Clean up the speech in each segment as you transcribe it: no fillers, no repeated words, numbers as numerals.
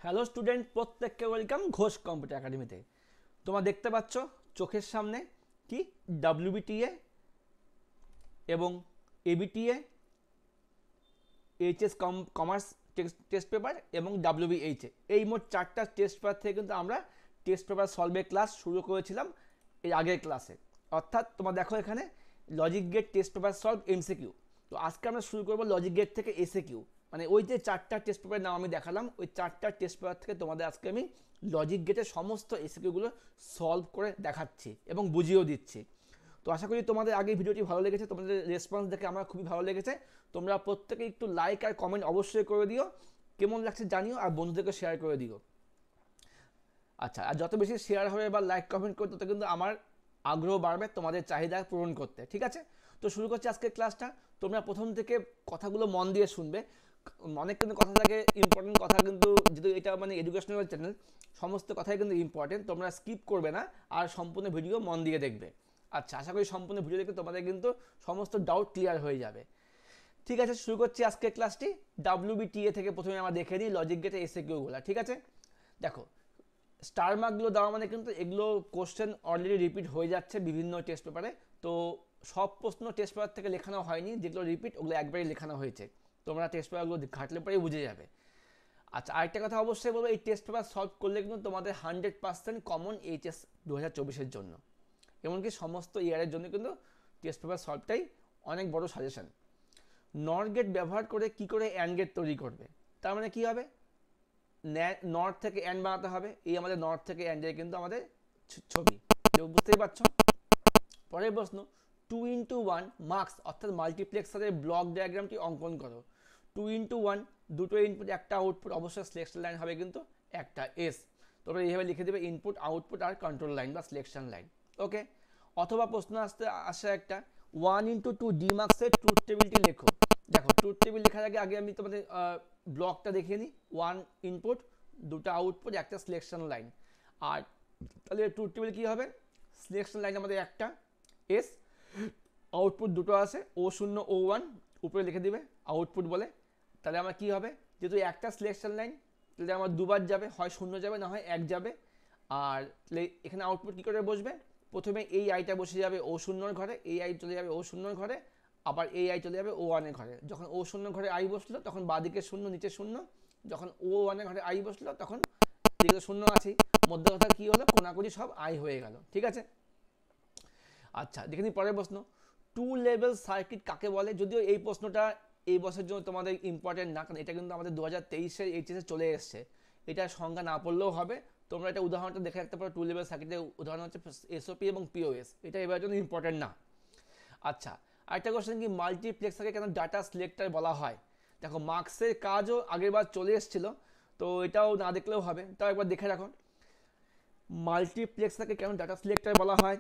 Hello student, প্রত্যেককে welcome Ghosh computer একাডেমিতে। তোমরা দেখতে পাচ্ছ চোখের সামনে কি ডাব্লিউবিটিএ এবং ABTA, HS commerce test paper এবং ডাব্লিউবিএইচএ, এই মোট চারটা টেস্ট পেপার থেকে কিন্তু আমরা টেস্ট পেপার সলভের ক্লাস শুরু করেছিলাম এই আগের ক্লাসে। অর্থাৎ তোমরা দেখো এখানে logic gate test paper solve MCQ. তো আজকে আমরা শুরু করবো লজিক গেট থেকে এসএকিউ, মানে ওই যে চারটা টেস্ট পেপারের নাম আমি দেখালাম, ওই চারটা টেস্ট পেপার থেকে তোমাদের আজকে আমি লজিক গেটের সমস্ত এসএকিউগুলো সলভ করে দেখাচ্ছি এবং বুঝিয়েও দিচ্ছি। তো আশা করি তোমাদের আগে ভিডিওটি ভালো লেগেছে, তোমাদের রেসপন্স দেখে আমার খুবই ভালো লেগেছে। তোমরা প্রত্যেকে একটু লাইক আর কমেন্ট অবশ্যই করে দিও, কেমন লাগছে জানিও, আর বন্ধুদেরকে শেয়ার করে দিও। আচ্ছা, আর যত বেশি শেয়ার হবে বা লাইক কমেন্ট করতে, তত কিন্তু আমার আগ্রহ বাড়বে তোমাদের চাহিদা পূরণ করতে। ঠিক আছে, তো শুরু করছি আজকের ক্লাসটা। তোমরা প্রথম থেকে কথাগুলো মন দিয়ে শুনবে। অনেক কিন্তু কথা থাকে, ইম্পর্টেন্ট কথা, কিন্তু যেহেতু এটা মানে এডুকেশনাল চ্যানেল, সমস্ত কথাই কিন্তু ইম্পর্টেন্ট। তোমরা স্কিপ করবে না আর সম্পূর্ণ ভিডিও মন দিয়ে দেখবে। আচ্ছা, আশা করি সম্পূর্ণ ভিডিও দেখে তোমাদের কিন্তু সমস্ত ডাউট ক্লিয়ার হয়ে যাবে। ঠিক আছে, শুরু করছি আজকের ক্লাসটি। ডাব্লিউবিটিএ থেকে প্রথমে আমরা দেখে নিই লজিক গেটে এসএকিউগুলো। ঠিক আছে, দেখো স্টার মার্কগুলো দেওয়া মানে কিন্তু এগুলো কোশ্চেন অলরেডি রিপিট হয়ে যাচ্ছে বিভিন্ন টেস্ট পেপারে। তো সব প্রশ্ন টেস্ট পেপার থেকে লেখানো হয়নি, যেগুলো রিপিট ওগুলো একবারই লেখানো হয়েছে। তোমরা টেস্ট পেপারগুলো ঘাটলে পরেই বুঝে যাবে। আচ্ছা, আরেকটা কথা অবশ্যই বলবো, এই টেস্ট পেপার সলভ করলে কিন্তু তোমাদের 100% কমন এইচএস 2024-এর জন্য, এমনকি সমস্ত ইয়ারের জন্য কিন্তু টেস্ট পেপার সলভটাই অনেক বড় সাজেশন। নর গেট ব্যবহার করে কি করে অ্যান্ড গেট তৈরি করবে, তার মানে কি হবে, নর্থ থেকে অ্যান্ড বানাতে হবে। এই আমাদের নর্থ থেকে অ্যান্ডের কিন্তু আমাদের ছবি, কেউ বুঝতেই পারছো। পরের প্রশ্ন, 2x1 মার্কস অর্থাৎ মাল্টিপ্লেক্সারের ব্লক ডায়াগ্রামটি অঙ্কন করো। 2x1, দুটো ইনপুট একটা আউটপুট, অবশ্যই সিলেকশন লাইন হবে কিন্তু একটা এস। তোমরা এইভাবে লিখে দেবে ইনপুট আউটপুট আর কন্ট্রোল লাইন বা সিলেকশন লাইন। ওকে, অথবা প্রশ্ন আসে একটা, 1x2 ডি মার্কসের ট্রুথ টেবিলটি লেখো। দেখো ট্রুথ টেবিল লেখার আগে আগে আমি তোমাদের ব্লকটা দেখিয়ে নিই। 1 ইনপুট, দুটো আউটপুট, একটা সিলেকশন লাইন। আর তাহলে ট্রুথ টেবিল কী হবে, সিলেকশন লাইন আমাদের একটা এস, আউটপুট দুটো আছে O0 O1, উপরে লিখে দিবে আউটপুট বলে। তাহলে আমার কি হবে, যেহেতু একটা সিলেকশন লাইন, তাহলে আমার দুবার যাবে, হয় 0 যাবে না হয় 1 যাবে। আর তাহলে এখানে আউটপুট কী করে বসবে, প্রথমে এই আইটা বসে যাবে O0 ঘরে, এই আই চলে যাবে O0 ঘরে, আবার এই আই চলে যাবে O1 ঘরে। যখন O0 ঘরে আই বসলো তখন বাঁদিকে 0 নিচে 0, যখন O1 ঘরে আই বসলো তখন দিকে 0 আছেই, মধ্যে কথা কী হলো, কোনাকুনি সব আই হয়ে গেল। ঠিক আছে, আচ্ছা দেখে নিই পরের প্রশ্ন, টু লেভেল সার্কিট কাকে বলে। যদিও এই প্রশ্নটা এই বছরের জন্য তোমাদের ইম্পর্টেন্ট না, কারণ এটা কিন্তু আমাদের 2023-এর এইচএসে চলে এসছে। এটার সংজ্ঞা না পড়লেও হবে, তোমরা এটা উদাহরণটা দেখে রাখতে পারো। টু লেভেল সার্কিটের উদাহরণ হচ্ছে এসওপি এবং পিওএস, এটা এবার জন্য ইম্পর্টেন্ট না। আচ্ছা, আরেকটা কোশ্চেন, কি মাল্টিপ্লেক্সারকে কেন ডাটা সিলেক্টর বলা হয়। দেখো মার্কসের কাজও আগেরবার চলে এসেছিল, তো এটাও না দেখলেও হবে, তাও একবার দেখে রাখো। মাল্টিপ্লেক্সারকে কেন ডাটা সিলেক্টর বলা হয়,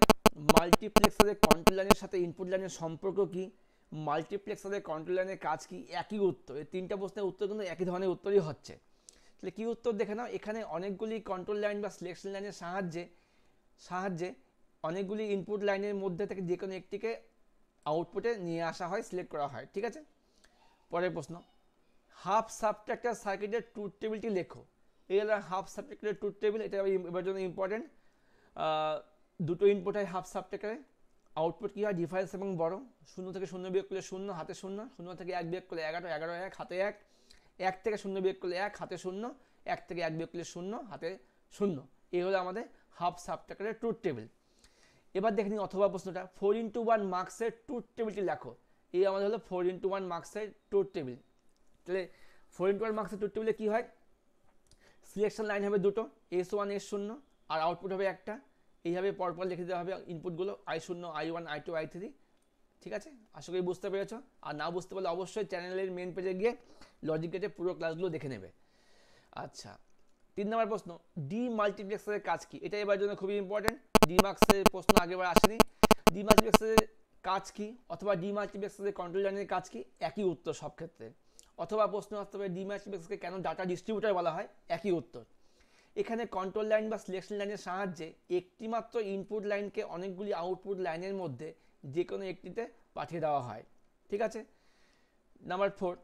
মাল্টিপ্লেক্সারের কন্ট্রোল লাইনের সাথে ইনপুট লাইনের সম্পর্ক কি, মাল্টিপ্লেক্সারের কন্ট্রোল লাইনের কাজ কি, একই উত্তর। এই তিনটা প্রশ্নের উত্তর কিন্তু একই ধরনের উত্তরই হচ্ছে। তাহলে কী উত্তর দেখে নাও, এখানে অনেকগুলি কন্ট্রোল লাইন বা সিলেকশন লাইনের সাহায্যে সাহায্যে অনেকগুলি ইনপুট লাইনের মধ্যে থেকে যে কোনো একটিকে আউটপুটে নিয়ে আসা হয়, সিলেক্ট করা হয়। ঠিক আছে, পরের প্রশ্ন, হাফ সাবট্রাক্টর সার্কিটের ট্রুথ টেবিলটি লেখো। এই হলো হাফ সাবট্রাক্টরের ট্রুথ টেবিল, এটা এবার জন্য ইম্পর্টেন্ট। দুটো ইনপুট হয় হাফ সাবট্রাক্টরে, আউটপুট কী হয়, ডিফারেন্স এবং বড়। 0 থেকে 0 বিয়োগ করলে 0, হাতে 0, 0 থেকে 1 বিয়োগ করলে 11, 11 1, হাতে 1, 1 থেকে 0 বিয়োগ করলে 1, হাতে 0, 1 থেকে 1 বিয়োগ করলে 0, হাতে 0। এই হলো আমাদের হাফ সাবট্রাক্টরের ট্রুথ টেবিল। এবার দেখে নিই অথবা প্রশ্নটা, 4x1 মার্কসের ট্রুথ টেবিলটি লেখো। এই আমাদের হলো 4x1 মার্কসের ট্রুথ টেবিল। তাহলে 4x1 মার্কসের ট্রুথ টেবিলে কী হয়, সিলেকশন লাইন হবে দুটো, S1 S0, আর আউটপুট হবে একটা। এইভাবে পরপর লিখে দেওয়া হবে ইনপুটগুলো, I0 I1 I2 I3। ঠিক আছে, আশা করি বুঝতে পেরেছ। আর না বুঝতে পারলে অবশ্যই চ্যানেলের মেন পেজে গিয়ে লজিক গেটের পুরো ক্লাসগুলো দেখে নেবে। আচ্ছা, 3 নম্বর প্রশ্ন, ডি মাল্টিপ্লেক্সারের কাজ কি। এটা এবার জন্য খুবই ইম্পর্টেন্ট, ডি মার্কসের প্রশ্ন আগেবার আসেনি। ডি মাল্টিপ্লেক্সারের কাজ কি, অথবা ডি মাল্টিপ্লেক্সারের কন্ট্রোল লাইনের কাজ কি, একই উত্তর সব ক্ষেত্রে। অথবা প্রশ্ন আসতে পারে, ডি মাল্টিপ্লেক্সারকে কেন ডাটা ডিস্ট্রিবিউটার বলা হয়, একই উত্তর। এখানে কন্ট্রোল লাইন বা সিলেকশন লাইনের সাহায্যে একটিমাত্র ইনপুট লাইনকে অনেকগুলি আউটপুট লাইনের মধ্যে যে কোনো একটিতে পাঠিয়ে দেওয়া হয়। ঠিক আছে, নাম্বার 4,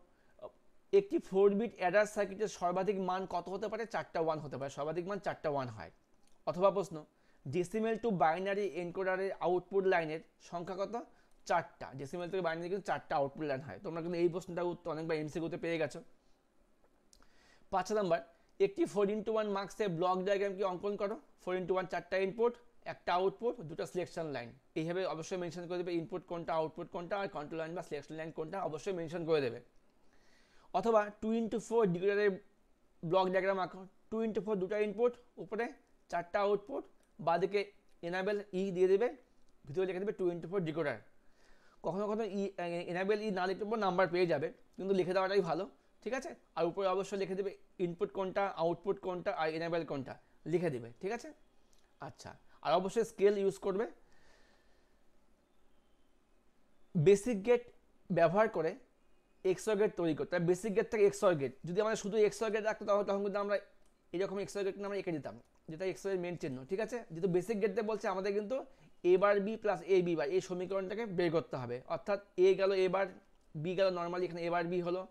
একটি 4 বিট অ্যাডার সার্কিটের সর্বাধিক মান কত হতে পারে? 4টা 1 হতে পারে, সর্বাধিক মান 4টা 1 হয়। অথবা প্রশ্ন, ডেসিমেল টু বাইনারি এনকোডারের আউটপুট লাইনের সংখ্যা কত? 4টা। ডেসিমেল থেকে বাইনারি কিন্তু 4টা আউটপুট লাইন হয়। তোমরা কিন্তু এই প্রশ্নটার উত্তর অনেকবার এমসিকিউতে পেয়ে গেছো। 5 নাম্বার, একটি 4x1 মার্কসের ব্লক ডায়াগ্রাম কি অঙ্কন করো। 4x1 4টা ইনপুট, একটা আউটপুট, দুটো সিলেকশন লাইন। এইভাবে অবশ্যই মেনশন করে দেবে ইনপুট কোনটা, আউটপুট কোনটা, আর কন্ট্রোল লাইন বা সিলেকশন লাইন কোনটা, অবশ্যই মেনশন করে দেবে। অথবা 2x4 ডিকোডারের ব্লক ডায়াগ্রাম আঁকো। 2x4 দুটো ইনপুট, উপরে 4টা আউটপুট, বাদিকে এনাবেল ই দিয়ে দেবে, ভিতরে লিখে দেবে 2x4 ডিকোডার। কখনো কখনো এনাবেল ই না লিখতে নাম্বার পেয়ে যাবে, কিন্তু লিখে দেওয়াটাই ভালো, ঠিক আছে। আর উপরে অবশ্যই লিখে দেবে ইনপুট কোনটা, আউটপুট কোনটা, আর এনাবেল কোনটা লিখে দেবে, ঠিক আছে। আচ্ছা, আর অবশ্যই স্কেল ইউজ করবে। বেসিক গেট ব্যবহার করে এক্সর গেট তৈরি করতে, বেসিক গেট থেকে এক্সর গেট। যদি আমরা শুধু এক্সর গেট রাখতো তখন কিন্তু আমরা এরকম এক্সর গেট আমরা এঁকে দিতাম, যেটা এক্সর এর মেন চিহ্ন, ঠিক আছে। যেহেতু বেসিক গেটতে বলছে আমাদের কিন্তু এ বার বি প্লাস এ বি বার এই সমীকরণটাকে বের করতে হবে। অর্থাৎ এ গেল এ বার, বি গেল নর্মালি এখানে এ বার বি হলো,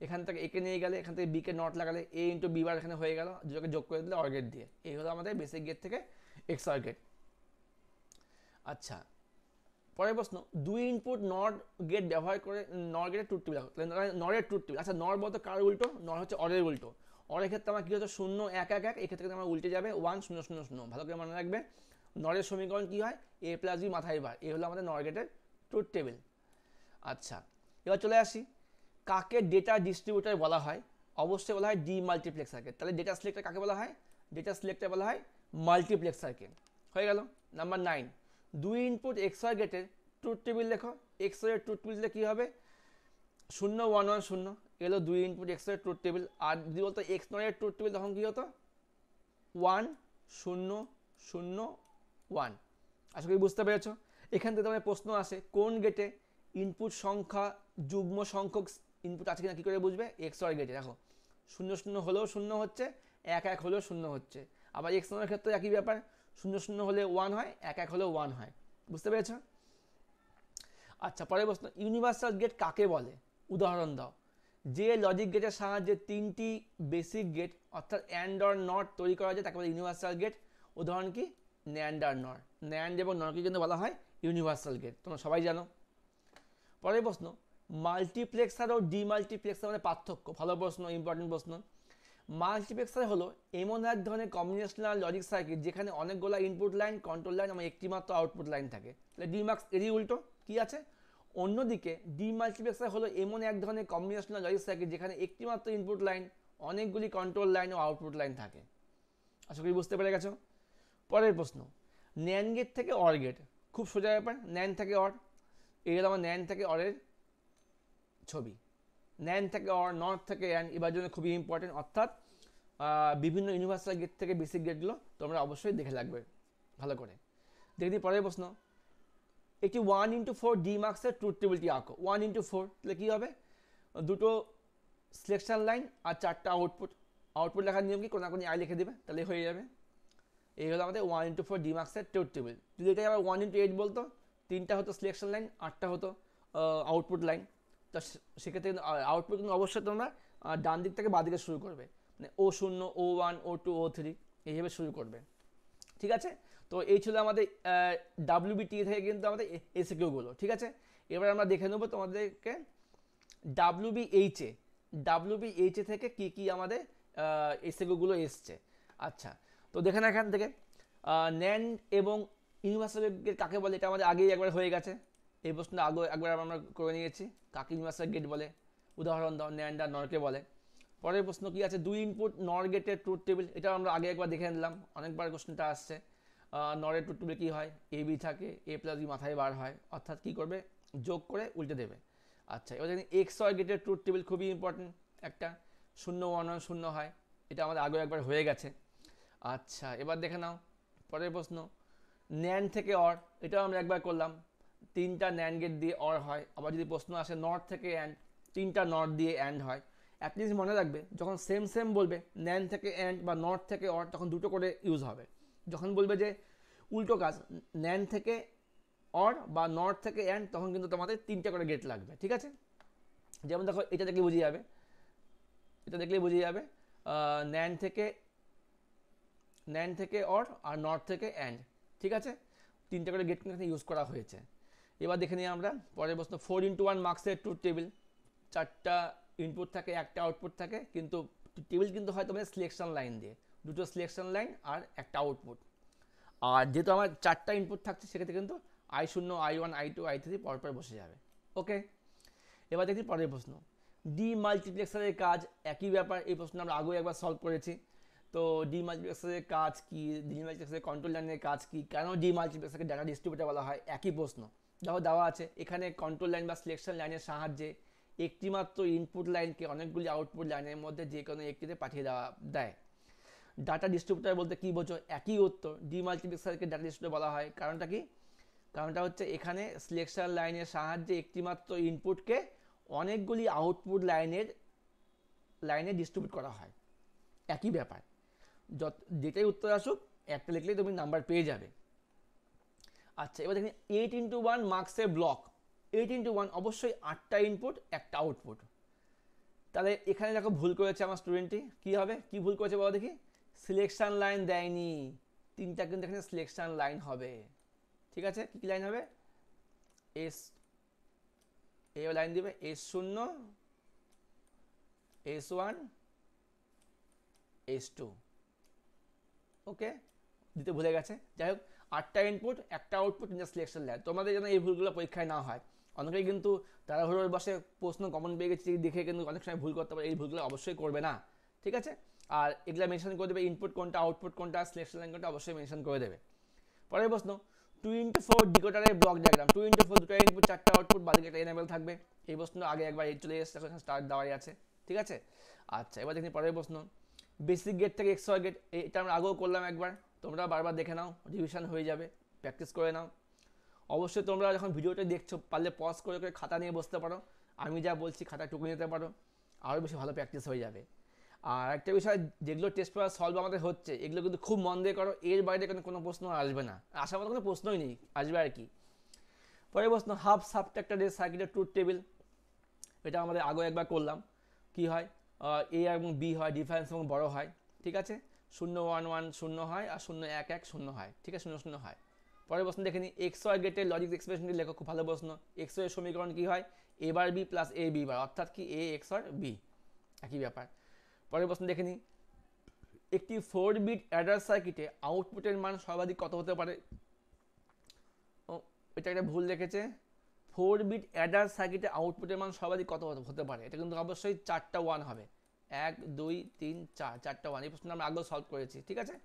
এখান থেকে একে নিয়ে গেলে এখান থেকে বিকে নট লাগালে এ ইন্টু বি বার এখানে হয়ে গেল, দুটোকে যোগ করে দিলে অর গেট দিয়ে। এই হলো আমাদের বেসিক গেট থেকে এক্সর গেট। আচ্ছা, পরের প্রশ্ন, 2 ইনপুট নর গেট ব্যবহার করে নর গেটের ট্রুথ টেবিল। নরের ট্রুথ টেবিল। আচ্ছা, নর বলতো কার উল্টো? নর হচ্ছে অরের উল্টো। অরের ক্ষেত্রে আমার কী হচ্ছে? 0 1 1 1, এক্ষেত্রে আমার উল্টে যাবে 1 0 0 0। ভালো করে মনে রাখবে, নরের সমীকরণ কী হয়? এ প্লাস বি মাথায় বার। এই হলো আমাদের নর গেটের ট্রুথ টেবিল। আচ্ছা, এবার চলে আসি, কাকে ডেটা ডিস্ট্রিবিউটার বলা হয়? অবশ্যই বলা হয় ডি মাল্টিপ্লেক্সারকে। তাহলে ডেটা সিলেক্টর কাকে বলা হয়? ডেটা সিলেক্টর বলা হয় মাল্টিপ্লেক্সারকে। হয়ে গেল। নাম্বার 9, 2 ইনপুট এক্সর গেটের ট্রুথ টেবিল লেখো। এক্সর এর ট্রুথ টেবিল কী হবে? 0 1 1 0 এলো 2 ইনপুট এক্সর এর ট্রুথ টেবিল। আর যদি বলতো এক্স নরের ট্রুথ টেবিল তখন কী হতো? 1 0 0 1। আশা করি বুঝতে পেরেছ। এখান থেকে তোমার প্রশ্ন আসে, কোন গেটে ইনপুট সংখ্যা যুগ্ম সংখ্যক ইনপুট আছে কিনা কী করে বুঝবে? এক্সর গেটে দেখো 0 0 হলেও 0 হচ্ছে, 1 1 হলেও 0 হচ্ছে। আবার এক্স নরের ক্ষেত্রে একই ব্যাপার, 0 0 হলে 1 হয়, 1 1 হলেও 1 হয়। বুঝতে পেরেছ? আচ্ছা, পরের প্রশ্ন, ইউনিভার্সাল গেট কাকে বলে? উদাহরণ দাও। যে লজিক গেটের সাহায্যে 3টি বেসিক গেট অর্থাৎ অ্যান্ড অর নট তৈরি করা যায় তাকে বলে ইউনিভার্সাল গেট। উদাহরণ কি? ন্যান্ড আর নর। ন্যান্ড এবং নরকে কিন্তু বলা হয় ইউনিভার্সাল গেট, তোমরা সবাই জানো। পরের প্রশ্ন, মাল্টিপ্লেক্সার ও ডিমাল্টিপ্লেক্সার মানে পার্থক্য। ভালো প্রশ্ন, ইম্পর্টেন্ট প্রশ্ন। মাল্টিপ্লেক্সার হলো এমন এক ধরনের কম্বিনেশনাল লজিক সার্কিট যেখানে অনেকগুলো ইনপুট লাইন, কন্ট্রোল লাইন এবং একটি মাত্র আউটপুট লাইন থাকে। তাহলে ডিমাক্স এরই উল্টো কি আছে? অন্যদিকে ডিমাল্টিপ্লেক্সার হলো এমন এক ধরনের কম্বিনেশনাল লজিক সার্কিট যেখানে একটি মাত্র ইনপুট লাইন, অনেকগুলি কন্ট্রোল লাইন ও আউটপুট লাইন থাকে। আশা করি বুঝতে পেরে গেছো। পরের প্রশ্ন, ন্যান্ড গেট থেকে অর গেট। খুব সোজা ব্যাপার, ন্যান্ড থেকে অর। এই হলো আমার ন্যান্ড থেকে অরের ছবি। ন্যান্ড থেকে অর, নট থেকে অ্যান্ড এবার জন্য খুবই ইম্পর্টেন্ট। অর্থাৎ বিভিন্ন ইউনিভার্সাল গেট থেকে বেসিক গেটগুলো তোমরা অবশ্যই দেখে রাখবে ভালো করে। দেখি পরের প্রশ্ন, একটি 1x4 ডিমার্কসের ট্রুথ টেবিলটি আঁকো। 1x4 তাহলে কী হবে? দুটো সিলেকশন লাইন আর 4টা আউটপুট। আউটপুট লেখার নিয়ম কি? কোনো না কোনো আই লিখে দেবে, তাহলে হয়ে যাবে। এই হলো আমাদের 1x4 ডিমার্কসের ট্রুথ টেবিল। যদি এটাকে আবার 1x8 বলতো, 3টা হতো সিলেকশন লাইন, 8টা হতো আউটপুট লাইন। তো সেক্ষেত্রে আউটপুট কিন্তু অবশ্যই তোমরা ডান দিক থেকে বাঁ দিকে শুরু করবে, মানে O0 O1 O2 O3 এইভাবে শুরু করবে, ঠিক আছে। তো এই ছিল আমাদের WBT থেকে কিন্তু আমাদের এসিকিউগুলো, ঠিক আছে। এবার আমরা দেখে নেবো তোমাদেরকে WBH থেকে কি কি আমাদের এসিকিউগুলো এসছে। আচ্ছা, তো দেখে না এখান থেকে ন্যান্ড এবং ইউনিভার্সাল গেট কাকে বলে, এটা আমাদের আগেই একবার হয়ে গেছে। এই প্রশ্নটা আগে একবার আমরা করে নিয়েছি, কাকে ইউনিভার্সাল গেট বলে। উদাহরণ দাও, ন্যান্ড আর নরকে বলে। পরের প্রশ্ন কি আছে? 2 ইনপুট নর গেটের ট্রুথ টেবিল। এটা আমরা আগে একবার দেখে নিলাম, অনেকবার কোশ্চেনটা আসছে। নরের ট্রুথ টেবিল কী হয়? এ বি থাকে, এ প্লাস বি মাথায় বার হয়, অর্থাৎ কী করবে? যোগ করে উল্টে দেবে। আচ্ছা, এবার দেখুন এক্সর গেটের ট্রুথ টেবিল খুবই ইম্পর্টেন্ট একটা, 0 1 1 0 হয়। এটা আমাদের আগে একবার হয়ে গেছে। আচ্ছা, এবার দেখে নাও পরের প্রশ্ন, ন্যান্ড থেকে অর। এটাও আমরা একবার করলাম, 3টা ন্যান্ড গেট দিয়ে অর হয়। আবার যদি প্রশ্ন আসে নট থেকে অ্যান্ড, 3টা নট দিয়ে অ্যান্ড হয়। অ্যাটলিস্ট মনে রাখবে, যখন সেম সেম বলবে ন্যান্ড থেকে অ্যান্ড বা নট থেকে অর, তখন দুটো করে ইউজ হবে। যখন বলবে যে উল্টো কাজ, ন্যান্ড থেকে অর বা নট থেকে অ্যান্ড, তখন কিন্তু তোমাদের 3টে করে গেট লাগবে, ঠিক আছে। যেমন দেখো, এটা থেকে বুঝে যাবে এটা দেখলেই বুঝে যাবে। ন্যান্ড থেকে অর আর নট থেকে অ্যান্ড, ঠিক আছে, তিনটে করে গেট এখানে ইউজ করা হয়েছে। এবার দেখে নিই আমরা পরের প্রশ্ন। 4x1 মার্কসের ট্রুথ টেবিল, চারটা ইনপুট থাকে একটা আউটপুট থাকে, কিন্তু টেবিল কিন্তু হয় তোমাদের সিলেকশন লাইন দিয়ে, দুটো সিলেকশন লাইন আর একটা আউটপুট। আর যেহেতু আমার চারটা ইনপুট থাকছে সেক্ষেত্রে কিন্তু I0, I1, I2, I3 পরপর বসে যাবে। ওকে, এবার দেখি পরের প্রশ্ন। ডিমাল্টিপ্লেক্সারের কাজ একই ব্যাপার, এই প্রশ্ন আমরা আগেও একবার সলভ করেছি। তো ডিমাল্টিপ্লেক্সারের কাজ কি, ডিমাল্টিপ্লেক্সারের কন্ট্রোল লাইনের কাজ কি, কেন ডিমাল্টিপ্লেক্সারকে ডাটা ডিস্ট্রিবিউটার বলা হয়, একই প্রশ্ন। দেখো দেওয়া আছে এখানে কন্ট্রোল লাইন বা সিলেকশন লাইনের সাহায্যে একটিমাত্র ইনপুট লাইনকে অনেকগুলি আউটপুট লাইনের মধ্যে যে কোনো একটিতে পাঠিয়ে দেয়। ডাটা ডিস্ট্রিবিউটার বলতে কী বোঝো, একই উত্তর। ডিমাল্টিপ্লেক্সারকে ডাটা ডিস্ট্রিবিউটার বলা হয়, কারণটা কি? কারণটা হচ্ছে এখানে সিলেকশন লাইনের সাহায্যে একটিমাত্র ইনপুটকে অনেকগুলি আউটপুট লাইনে ডিস্ট্রিবিউট করা হয়, একই ব্যাপার। যেটাই উত্তর আসুক একটা লিখলেই তুমি নাম্বার পেয়ে যাবে। আচ্ছা, এবার দেখি 8x1 মার্কসের ব্লক। 8x1 অবশ্যই 8টা ইনপুট একটা আউটপুট। তাহলে এখানে দেখো ভুল করেছে আমার স্টুডেন্টটি, কি হবে, কি ভুল করেছে বলো দেখি? সিলেকশন লাইন দেয়নি, তিনটা কিন্তু এখানে সিলেকশন লাইন হবে, ঠিক আছে। কী কী লাইন হবে? লাইন দিবে S0, S1, S2। ওকে, দিতে ভুলে গেছে। যাই হোক, 8টা ইনপুট একটা আউটপুট, তিনটা সিলেকশন লাইন। তোমাদের যেন এই ভুলগুলো পরীক্ষায় না হয়। অনেকেই কিন্তু তাড়াহুড়োর বসে প্রশ্ন কমন পেয়ে গেছে দেখে কিন্তু অনেক সময় ভুল করতে পারে, এই ভুলগুলো অবশ্যই করবে না, ঠিক আছে। আর এগুলো মেনশন করে দেবে, ইনপুট কোনটা আউটপুট কোনটা সিলেকশন লাইন কোনটা অবশ্যই মেনশন করে দেবে। পরের প্রশ্ন, 2x4 ডিকোডারের ব্লক ডায়াগ্রাম। 2x4 দুটো ইনপুট চারটা আউটপুট, বাদিকে একটা এনেবল থাকবে। এই প্রশ্ন আগে একবার চলে এসেছে, এখন স্টার্ট দেওয়াই আছে, ঠিক আছে। আচ্ছা, এবার দেখি পরের প্রশ্ন। বেসিক গেট থেকে XOR গেট, এটা আমরা আগেও করলাম একবার, তোমরা বারবার দেখে নাও, রিভিশন হয়ে যাবে, প্র্যাকটিস করে নাও। অবশ্যই তোমরা যখন ভিডিওটা দেখছো পারলে পজ করে করে খাতা নিয়ে বসতে পারো, আমি যা বলছি খাতা টুকু নিতে পারো, আরও বেশি ভালো প্র্যাকটিস হয়ে যাবে। আর একটা বিষয়, যেগুলো টেস্ট পেপার সলভ আমাদের হচ্ছে এগুলো কিন্তু খুব মন দিয়ে করো, এর বাইরে কিন্তু কোনো প্রশ্ন আসবে না, আসার মতো কোনো প্রশ্নই নেই, আসবে আর কি। পরের প্রশ্ন, হাফ সাবট্রাক্টরের সার্কিটের ট্রুথ টেবিল। এটা আমাদের আগে একবার করলাম। কি হয়, A এবং B হয়, ডিফারেন্স এবং বড় হয়, ঠিক আছে। 0 1 1 0 হয় আর 0 1 1 0 হয়, ঠিক আছে, 0 0 হয়। পরের প্রশ্ন দেখে নিই, XOR গেটের লজিক এক্সপ্রেশনটি লেখো, খুব ভালো প্রশ্ন। XOR এর সমীকরণ কি হয়? A bar B plus A B বার, অর্থাৎ কি A XOR B, একই ব্যাপার। পরের প্রশ্ন দেখে নিই, একটি 4 বিট অ্যাডার সার্কিটে আউটপুটের মান সর্বাধিক কত হতে পারে? ও, এটা একটা ভুল দেখেছে। 4 বিট অ্যাডার সার্কিটে আউটপুটের মান সর্বাধিক কত হতে পারে? এটা কিন্তু অবশ্যই 4টা 1 হবে, 1 2 3 4, 4টা 1। এই প্রশ্ন আমরা আগেও সলভ করেছি, ঠিক আছে।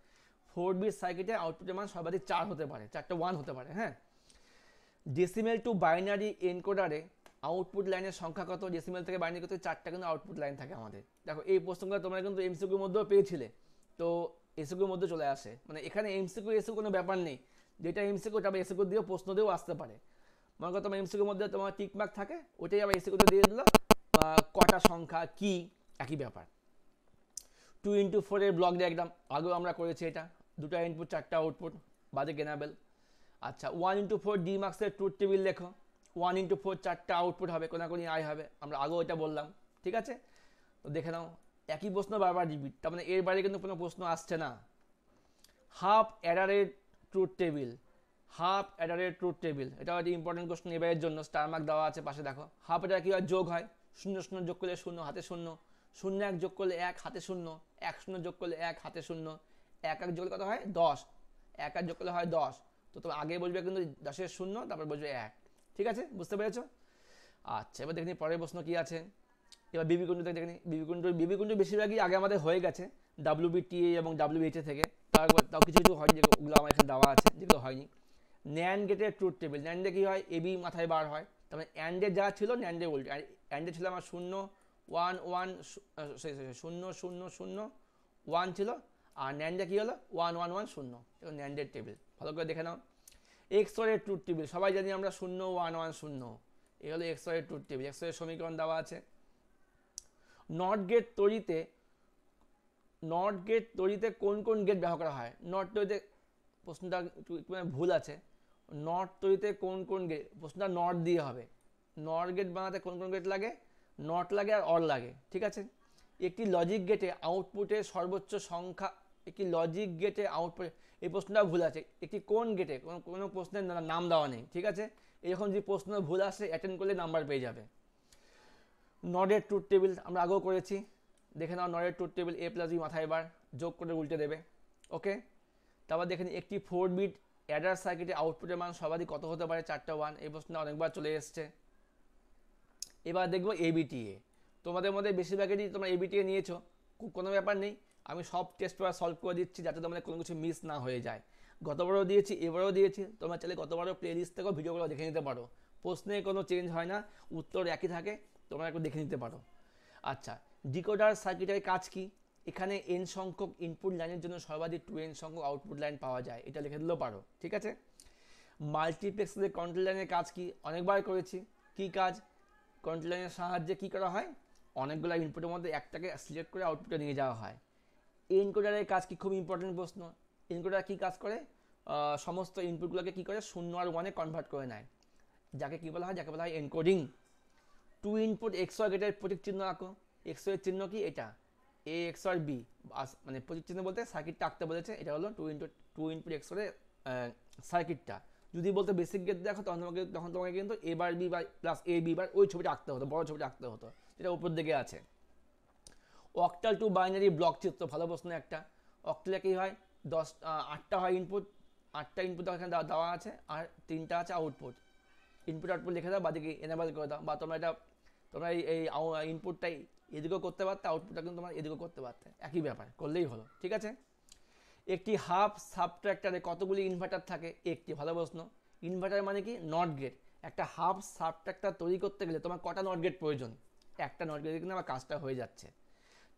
4 বিট সার্কিটে আউটপুটের মান সর্বাধিক 4 হতে পারে, 4টা 1 হতে পারে, হ্যাঁ। ডেসিমেল টু বাইনারি এনকোডারে আউটপুট লাইনের সংখ্যা কত? ডেসিমেল থেকে বাইনারি কত? 4টা কিন্তু আউটপুট লাইন থাকে আমাদের। দেখো এই প্রশ্নগুলো তোমরা কিন্তু এমসিকিউর মধ্যেও পেয়েছিলে, তো এসিকিউর মধ্যে চলে আসে, মানে এখানে এমসিকিউ এসিকিউ কোনো ব্যাপার নেই, যেটা এমসিকিউ ওটা এসিকিউ দিয়েও প্রশ্ন দিয়েও আসতে পারে। মনে করো তোমার এমসিকিউর মধ্যে তোমার টিকমার্ক থাকে, ওটাই আবার এসিকিউতে দিয়ে দিল, কটা সংখ্যা কি, একই ব্যাপার। 2x4 এর ব্লক ডায়াগ্রাম আগেও আমরা করেছি, এটা দুটো ইনপুট চারটা আউটপুট, বাদে গেনাবেল। আচ্ছা, 1x4 ডি মার্কসের ট্রুথ টেবিল লেখো। 1x4 চারটা আউটপুট হবে, কোনাকুনি আই হবে, আমরা আগেও এটা বললাম, ঠিক আছে। তো দেখে নাও, একই প্রশ্ন বারবার রিপিট, তার মানে এর বাইরে কিন্তু কোনো প্রশ্ন আসছে না। হাফ অ্যাডারের ট্রুথ টেবিল, হাফ অ্যাডারের ট্রুথ টেবিল, এটা একটা ইম্পর্টেন্ট কোশ্চেন, এবারের জন্য স্টার মার্ক দেওয়া আছে পাশে, দেখো। হাফ অ্যাডার কী হয়? যোগ হয়, 0 0 যোগ করলে 0 হাতে 0, 0 1 যোগ করলে 1 হাতে 0, 1 0 যোগ করলে 1 হাতে 0, 1 1 যোগ করলে কত হয়? 10, 1 1 যোগ করলে হয় 10। তো তুমি আগে বলবে কিন্তু 10-এর 0, তারপর বলবে 1, ঠিক আছে, বুঝতে পেরেছো? আচ্ছা, এবার দেখে নিই পরের প্রশ্ন কি আছে। এবার বিবি কুণ্ডু দেখে নিই। বিবি কুণ্ডু বেশিরভাগই আগে আমাদের হয়ে গেছে WBTA এবং WBH থেকে, তাও কিছু কিছু হয়নি, যেগুলো আমার এখানে দেওয়া আছে, যেগুলো হয়নি। ন্যান্ড গেটের ট্রুথ টেবিল, ন্যান্ডে কী হয়? এবি মাথায় বার হয়, তার মানে অ্যান্ডে যা ছিল ন্যান্ডে উল্টে। অ্যান্ডে ছিল আমার 0 1 1 0 0 0 1 ছিল, আর ন্যান্ডে কী হলো? 1 1 1 0, এবং ন্যান্ডের টেবিল ভালো করে দেখে নাও। XOR এর ট্রুথ টেবিল সবাই জানি আমরা, 0 1 1 0, এই হলো XOR এর ট্রুথ টেবিল। XOR এর সমীকরণ দেওয়া আছে। নট গেট তৈরিতে কোন কোন গেট ব্যবহার করা হয়? নট তৈরিতে, প্রশ্নটা একটু ভুল আছে। নট তৈরিতে কোন কোন গেট, প্রশ্নটা নট দিয়ে হবে। নট গেট বানাতে কোন কোন গেট লাগে? নট লাগে আর অর লাগে, ঠিক আছে। একটি লজিক গেটে আউটপুটের সর্বোচ্চ সংখ্যা, একটি লজিক গেটে আউটপুট, এই প্রশ্নটা ভুল আছে। একটি কোন গেটে, কোনো প্রশ্নের নাম দেওয়া নেই, ঠিক আছে। এরকম যদি প্রশ্ন ভুল আসে অ্যাটেন্ড করলে নাম্বার পেয়ে যাবে। নডের ট্রুথ টেবিল আমরা আগেও করেছি, দেখে নাও। নডের ট্রুথ টেবিল a + b মাথায় বার যোগ করে উল্টে দেবে, ওকে। তারপর দেখে নিই একটি 4 বিট অ্যাডার সার্কিটে আউটপুটের মান সর্বাধিক কত হতে পারে, 4টা 1। এই প্রশ্নটা অনেকবার চলে এসছে। এবার দেখবো এবিটিএ। তোমাদের মধ্যে বেশিরভাগেরই তোমরা এবিটিএ নিয়েছো, কোনো ব্যাপার নেই, আমি সব টেস্ট পেপার সলভ করে দিচ্ছি যাতে তোমাদের কোনো কিছু মিস না হয়ে যায়। গতবারও দিয়েছি, এবারও দিয়েছি, তোমরা চাইলে গতবারও প্লেলিস্ট থেকেও ভিডিওগুলো দেখে নিতে পারো। প্রশ্নে কোনো চেঞ্জ হয় না, উত্তর একই থাকে, তোমরা একটু দেখে নিতে পারো। আচ্ছা, ডিকোডার সার্কিটের কাজ কি? এখানে n সংখ্যক ইনপুট লাইনের জন্য সর্বাধিক 2n সংখ্যক আউটপুট লাইন পাওয়া যায়, এটা লিখে দিলেও পারো, ঠিক আছে। মাল্টিপ্লেক্সারের কন্ট্রোল লাইনের কাজ কি? অনেকবার করেছি। কি কাজ? কন্ট্রোল লাইনের সাহায্যে কী করা হয়, অনেকগুলো ইনপুটের মধ্যে একটাকে সিলেক্ট করে আউটপুটে নিয়ে যাওয়া হয়। এনকোডারের কাজ কি? খুব ইম্পর্টেন্ট প্রশ্ন। এনকোডার কী কাজ করে? সমস্ত ইনপুটগুলোকে কী করে 0 আর 1-এ কনভার্ট করে নেয়, যাকে কী বলা হয়, যাকে বলা হয় এনকোডিং। 2 ইনপুট XOR গেটের প্রতীক চিহ্ন আঁকো। XOR এর চিহ্ন কি? এটা A XOR B, মানে প্রতীক চিহ্ন বলতে সার্কিটটা আঁকতে বলেছে, এটা হলো 2 ইনপুট XOR এর সার্কিটটা। যদি বলতে বেসিক গেট দেখো তখন তোমাকে কিন্তু A bar B plus A B বার ওই ছবিটা আঁকতে হতো, বড় ছবিটা আঁকতে হতো, যেটা উপর দিকে আছে। অক্টাল টু বাইনারি ব্লক চিত্র, ভালো প্রশ্ন একটা। অক্টালে কি হয়, 8টা হয় ইনপুট, 8টা ইনপুট এখানে দেওয়া আছে, আর 3টা আছে আউটপুট। ইনপুট আউটপুট লিখে দাও, বাদিকে এনেবল করে দাও, বা তোমরা এই ইনপুটটাই এদিকেও করতে পারতে, আউটপুটটা কিন্তু তোমরা এদিকেও করতে পারতে, একই ব্যাপার, করলেই হলো, ঠিক আছে। একটি হাফ সাবট্রাক্টরে কতগুলি ইনভার্টার থাকে? একটি, ভালো প্রশ্ন। ইনভার্টার মানে কি? Not gate. একটা হাফ সাবট্রাক্টর তৈরি করতে গেলে তোমার কটা নট গেট প্রয়োজন? একটা নট গেটে কিন্তু আমার কাজটা হয়ে যাচ্ছে,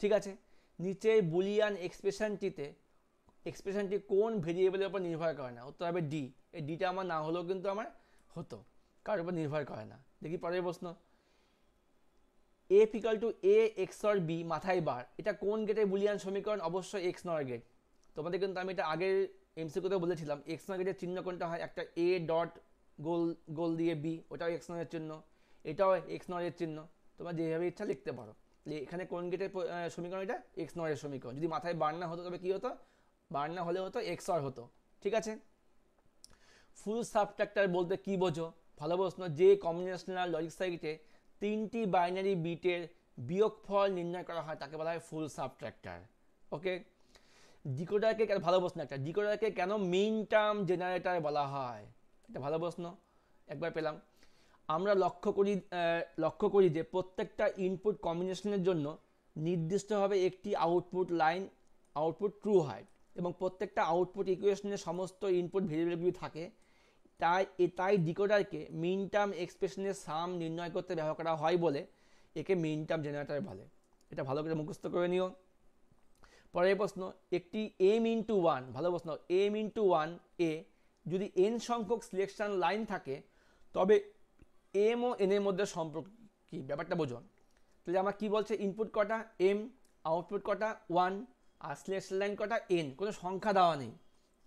ঠিক আছে। নিচে বুলিয়ান এক্সপ্রেশনটি কোন ভেরিয়েবলের উপর নির্ভর করে না? উত্তর হবে ডি। এই ডিটা আমার না হলেও কিন্তু আমার হতো, কারোর উপর নির্ভর করে না। দেখি পরের প্রশ্ন। A = A XOR B মাথায় বার, এটা কোন গেটের বুলিয়ান সমীকরণ? অবশ্যই এক্স নর গেট। তোমাদের কিন্তু আমি এটা আগের এমসিকিউতে বলেছিলাম, এক্স নর গেটের চিহ্ন কোনটা হয়? একটা A ডট গোল দিয়ে B, ওটাও এক্স নরের চিহ্ন, এটাও এক্স নরের চিহ্ন, তোমরা যেভাবে ইচ্ছা লিখতে পারো। এখানে কোন গেটের সমীকরণ? এটা এক্স নরের সমীকরণ। যদি মাথায় বার না হতো তবে কী হতো? বার না হলে হতো XOR হতো, ঠিক আছে। ফুল সাবট্রাক্টর বলতে কি বোঝো? ভালো প্রশ্ন। যে কম্বিনেশনাল লজিক সার্কিটে 3টি বাইনারি বিটের বিয়োগফল নির্ণয় করা হয় তাকে বলা হয় ফুল সাবট্রাক্টর, ওকে। ডিকোডারকে, ভালো প্রশ্ন একটা, ডিকোডারকে কেন মিন টার্ম জেনারেটর বলা হয়? এটা ভালো প্রশ্ন, একবার পেলাম। আমরা লক্ষ্য করি যে প্রত্যেকটা ইনপুট কম্বিনেশনের জন্য নির্দিষ্টভাবে একটি আউটপুট ট্রু হয়, এবং প্রত্যেকটা আউটপুট ইকুয়েশনের সমস্ত ইনপুট ভেরিয়েবলগুলি থাকে। তাই ডিকোডারকে মিন টার্ম এক্সপ্রেশনের সাম নির্ণয় করতে ব্যবহার করা হয় বলে একে মিন টার্ম জেনারেটর বলে। এটা ভালো করে মুখস্থ করে নিও। পরের প্রশ্ন, একটি m×1, ভালো প্রশ্ন, m×1 যদি n সংখ্যক সিলেকশন লাইন থাকে তবে m ও n এর মধ্যে সম্পর্ক কি? ব্যাপারটা বোঝো। তাহলে আমার কি বলছে, ইনপুট কটা m, আউটপুট কটা 1, আর সিলেকশন লাইন কটা n, কোনো সংখ্যা দেওয়া নেই।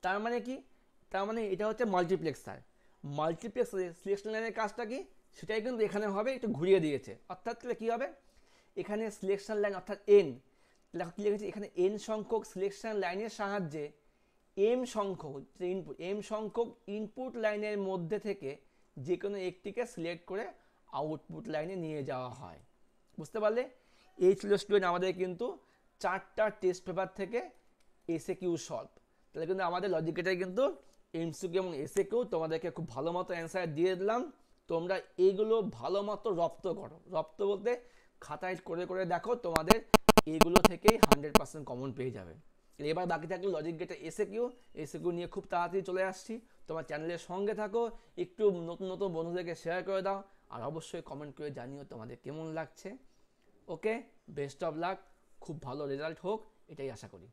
তার মানে কি? তার মানে এটা হচ্ছে মাল্টিপ্লেক্সার। মাল্টিপ্লেক্সারে সিলেকশন লাইনের কাজটা কি সেটাই কিন্তু এখানে হবে, একটু ঘুরিয়ে দিয়েছে। অর্থাৎ তাহলে কী হবে, এখানে সিলেকশন লাইন অর্থাৎ n, দেখো কী লিখেছে এখানে, n সংখ্যক সিলেকশন লাইনের সাহায্যে m সংখ্যক ইনপুট লাইনের মধ্যে থেকে যে কোনো একটিকে সিলেক্ট করে আউটপুট লাইনে নিয়ে যাওয়া হয়। বুঝতে পারলে? এই ছিল স্টুডেন্ট আমাদের কিন্তু 4টা টেস্ট পেপার থেকে এসএকিউ সলভ। তাহলে কিন্তু আমাদের লজিক গেটের কিন্তু এমসিকিউ এবং এসএকিউ তোমাদেরকে খুব ভালো মতো অ্যান্সার দিয়ে দিলাম। তোমরা এইগুলো ভালো মতো রপ্ত করো। রপ্ত বলতে খাতায় করে দেখো, তোমাদের এইগুলো থেকেই 100% কমন পেয়ে যাবে। এবার বাকি থাকলে লজিক গেটের এসএকিউ নিয়ে খুব তাড়াতাড়ি চলে আসছি। তোমার চ্যানেলের সঙ্গে থাকো, একটু নতুন নতুন বন্ধুদেরকে শেয়ার করে দাও, আর অবশ্যই কমেন্ট করে জানিও তোমাদের কেমন লাগছে। ওকে, বেস্ট অফ লাক, খুব ভালো রেজাল্ট হোক এটাই আশা করি।